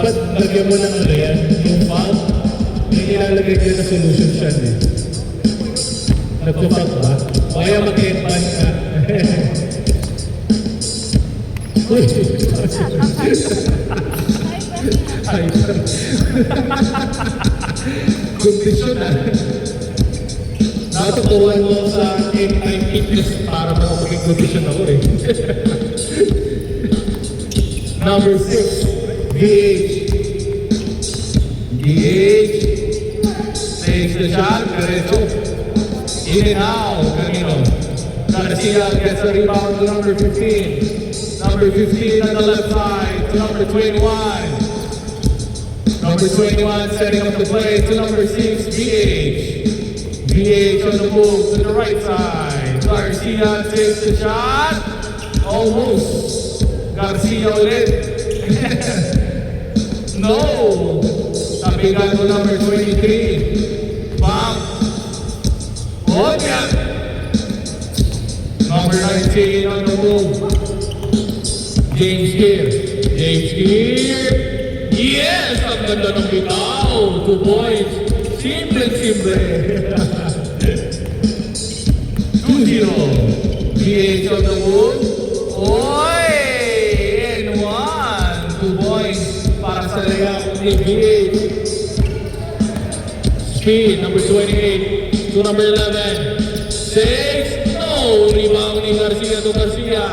Dapat lagyan mo ng ano yan, yung foul. May nilalagay ko na solution siya eh. Nagpo-foul ba? O kaya mag-headband ka. Uy! Hyper. Kondisyon na. Natutuwan mo sa time fitness para makapaging kondisyon ako eh. Number 6, DH. DH takes the shot, derecho. In and out, Camino. Garcia gets the rebound to number 15. Number 15 on the left side to number 21. Number 21 setting up the play to number 6, DH. DH on the move to the right side. Garcia takes the shot. Almost. Garcia ulit. No. Tabigan ko number 23. Bang. Oh, yeah. Number 19 on the move. James Gear. James Gear. Yes! Ang ganda ng bitaw. 2 points. Simple. 2-0. DH on the move. Oy! And 1. 2 points para sa layup ni DH. Speed, number 28 to number 11. 6. No! Rebound ni Garcia to Garcia.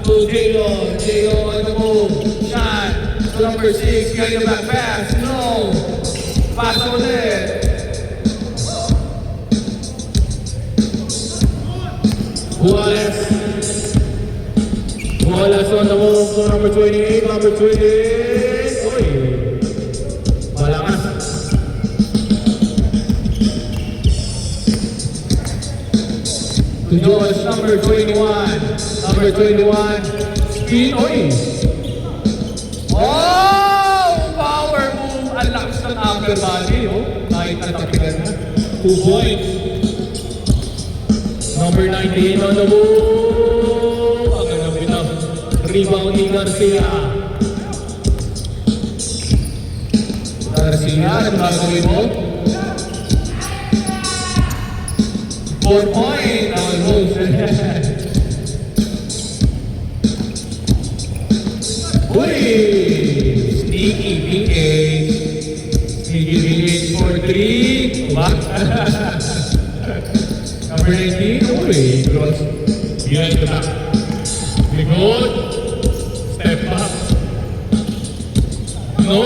To J.O. J.O. on the move. Shot to number 6. Getting back pass. No! Pass ulit. Wallace on the move to number 28, number 28. Oy! Malakas. To Josh, number 21. Number 21. Speed, oy! Oh! Power move. Ang lakas ng upper body, oh. Kahit natapigan na. 2 points. Number 19 on the move. Ang ganda. Rebound ni Garcia. Garcia, ano ba gawin mo? 4 point. Almost. Uy! Sneaky PH. Sneaky PH for 3. What? Number 19. Uy! Cross. Behind the back. Good. Step back. No.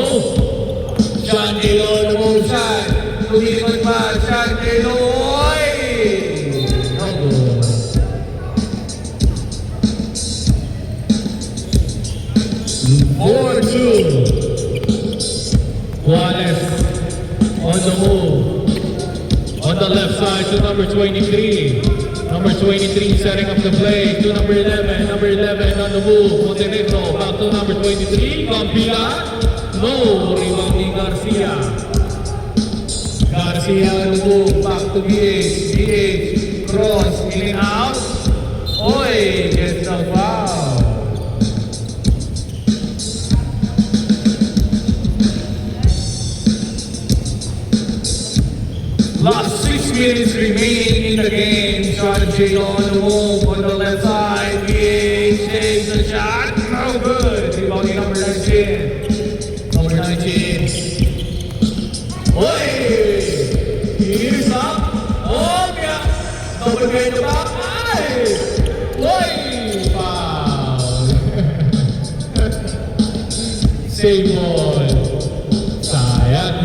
Sean Taylor on the move shot. Lumipad pa. Sean Taylor. Oy! No good. Wallace on the move. On the left side to number 23. Number 23 setting up the play to number 11. Number 11 on the move. Montenegro back to number 23. Campila. No. Rebound ni Garcia. Garcia on the move. Back to BH. BH. Cross. In and out. Oy. Gets the foul. Last 6 minutes remaining in the game. Sean J.O. on the move on the left side. BH takes the shot. No good. Rebounding number 19. Number 19. Oy! Here's up. Oh, yeah. Double game the back. Ay! Oy! Foul. Save ball. Sayang.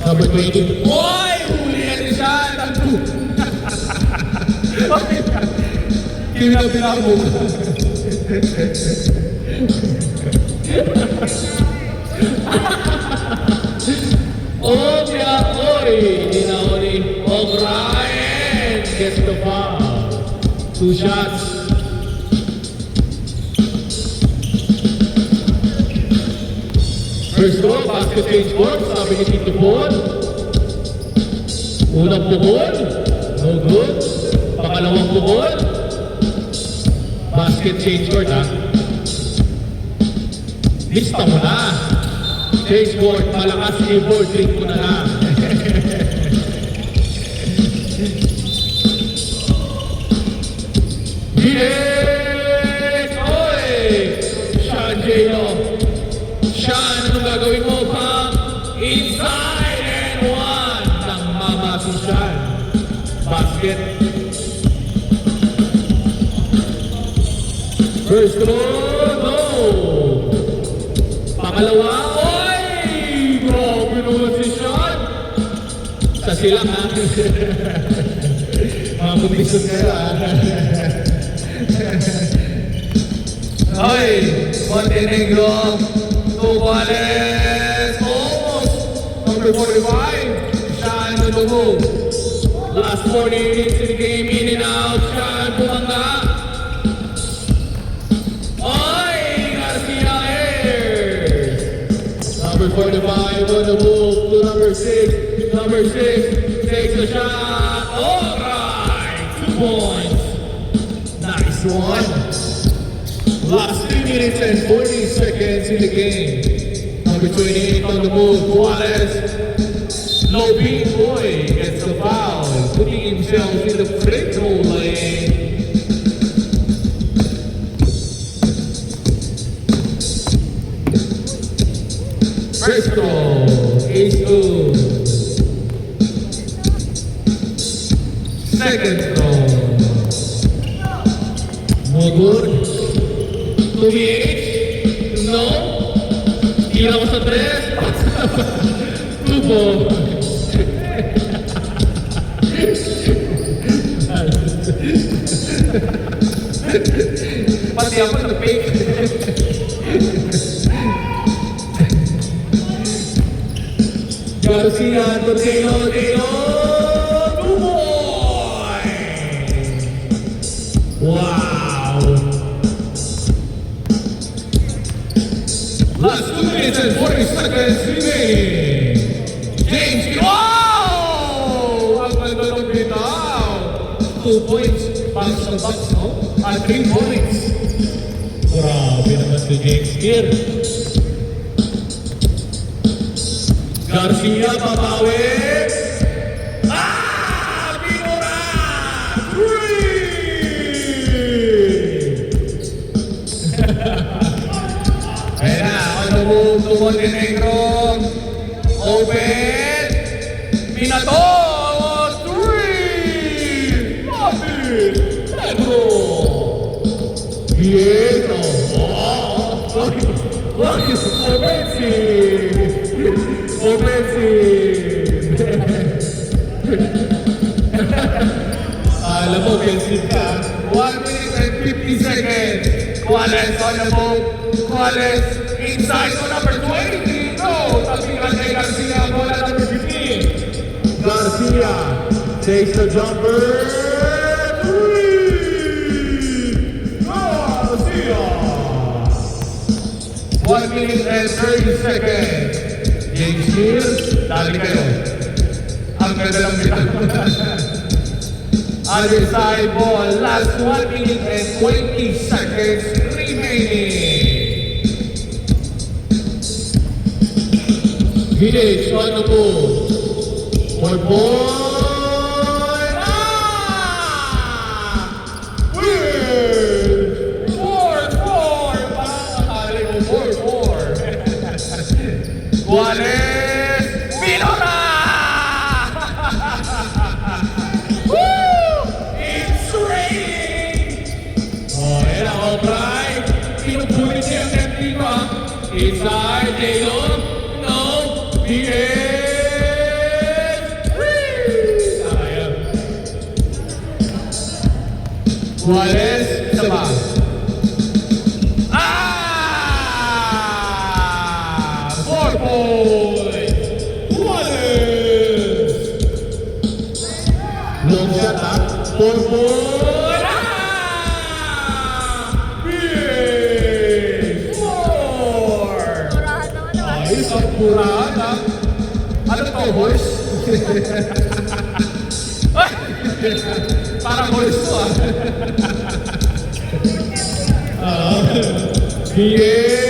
Number 20. Boy! Huli yan siya! Kinabila mo. Oh, kaya oy! Dinauli. O'Brien gets the foul. 2 shots. First goal, basket change court, sabi ni Tito Paul. Unang pukol, no good. Pangalawang pukol, basket change court ha. Lista mo na. Chessboard, malakas keyboard, click mo na lang. Yes! Oy! Sean J.O. Sean, anong gagawin mo, Pam? Inside and one! Nang mama si Sean. Basket. First throw, no! Pangalawa, oy! Grabe naman si Sean! Sa silang, ha? Mga kondisyon kayo, ha? Oy! Montenegro! Tubales! Almost! Number 45! Sean on the move! Last 40 minutes in the game, in and out. Sean bumangga! Oy! Garcia airs! Number 45 on the move to number 6. Number 6 takes a shot. Alright! 2 points. Nice one. Last 3 minutes and 40 seconds in the game. Number 28 on the move. Juarez. Low beat boy gets the foul, putting himself in the free throw lane. First throw, ace two. Second throw, no good. 2BH, no. Tira ko sa 3. 2 balls. Pati ako na-fake. Garcia, Totino, 2 boy! Wow! Last 2 minutes and 40 seconds remaining. James, wow! Ang ganda ng bitaw. 2 points. Box to box, no? At 3 points. Grabe naman si James here. Garcia, babawi. Ah! Pinura! 3! Ayan na, on the move to Montenegro. Open. Pinato. 3. Montenegro. Pietro. Offensive. Alam mo, offensive ka. 1 minute and 50 seconds. Juarez on the move. Juarez inside to number 20. No, tapingan kay Garcia. Bola number 15. Garcia takes the jumper. 3. Garcia. 1 minute and 30 seconds. James Hill, dali kayo. Ang ganda lang bitaw. Other side ball, last 1 minute and 20 seconds remaining. Village on the move. For boy. Weird. 4-4. Parang akali mo 4-4. Juarez. Pinora! Woo! It's raining! Oh, yan ang all-right. Pinupulit niya ang empty ko. Inside, Taylor. No. D.S. Sayang. Juarez, isa pa. Ah! 4 point! Juarez! Long shot, ha? 4 point! Ah! Big! 4! Ayos ang purahan, ha? Ano to, horse? Ay! Parang horse to, ha? Yeah!